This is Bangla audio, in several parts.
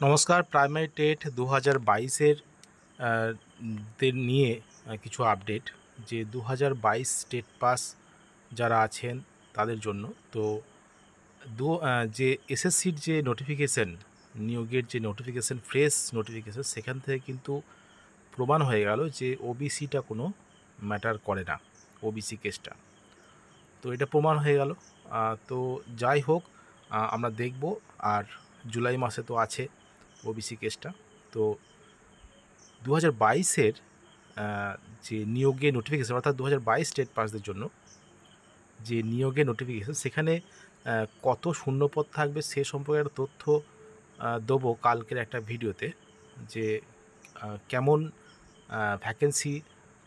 নমস্কার। প্রাইমারি টেট 2022-এর দের নিয়ে কিছু আপডেট। যে 2022 টেট পাস যারা আছেন তাদের জন্য তো যে এসএসসির যে নোটিফিকেশন, নিয়োগের যে নোটিফিকেশন, ফ্রেশ নোটিফিকেশন, সেখান থেকে কিন্তু প্রমাণ হয়ে গেল যে ওবিসিটা কোনো ম্যাটার করে না, ওবিসি কেসটা। তো এটা প্রমাণ হয়ে গেল। তো যাই হোক, আমরা দেখব। আর জুলাই মাসে তো আছে ওবিসি কেসটা। তো 2022-এর যে নিয়োগের নোটিফিকেশান, অর্থাৎ 2022 স্টেট পাসদের জন্য যে নিয়োগের নোটিফিকেশান, সেখানে কত শূন্যপদ থাকবে সে সম্পর্কে একটা তথ্য দেবো কালকের একটা ভিডিওতে। যে কেমন ভ্যাকেন্সি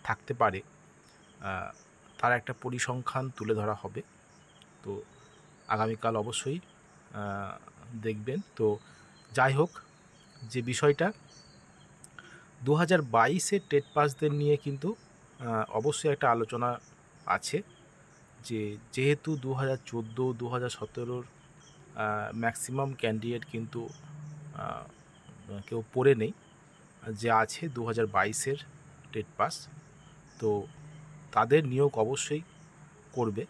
থাকতে পারে, তার একটা পরিসংখ্যান তুলে ধরা হবে। তো আগামীকাল অবশ্যই দেখবেন। তো যাই হোক, যে বিষয়টা 2022-এর টেট পাসদের নিয়ে কিন্তু অবশ্যই একটা আলোচনা আছে। যেহেতু 2014, 2017-র ম্যাক্সিমাম ক্যান্ডিডেট কিন্তু কেউ পড়ে নেই, যে আছে 2022-এর টেট পাস। তো তাদের নিয়োগ অবশ্যই করবে।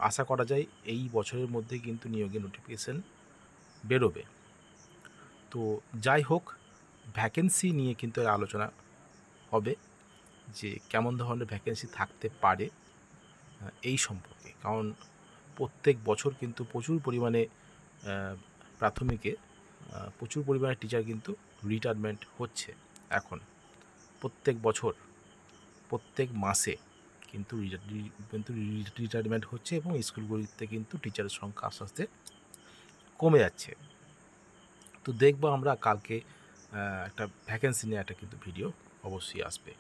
আশা করা যায় এই বছরের মধ্যে কিন্তু নিয়োগের নোটিফিকেশান বেরোবে। তো যাই হোক, ভ্যাকেন্সি নিয়ে কিন্তু আলোচনা হবে, যে কেমন ধরনের ভ্যাকেন্সি থাকতে পারে এই সম্পর্কে। কারণ প্রত্যেক বছর কিন্তু প্রচুর পরিমাণে প্রাথমিকে প্রচুর পরিমাণে টিচার কিন্তু রিটায়ারমেন্ট হচ্ছে এখন। প্রত্যেক বছর, প্রত্যেক মাসে কিন্তু রিটায়ারমেন্ট হচ্ছে, এবং স্কুলগুলিতে কিন্তু টিচারের সংখ্যা আস্তে আস্তে কমে যাচ্ছে। তো দেখবো আমরা কালকে একটা ভ্যাকেন্সি নিয়ে একটা কিন্তু ভিডিও অবশ্যই আসবে।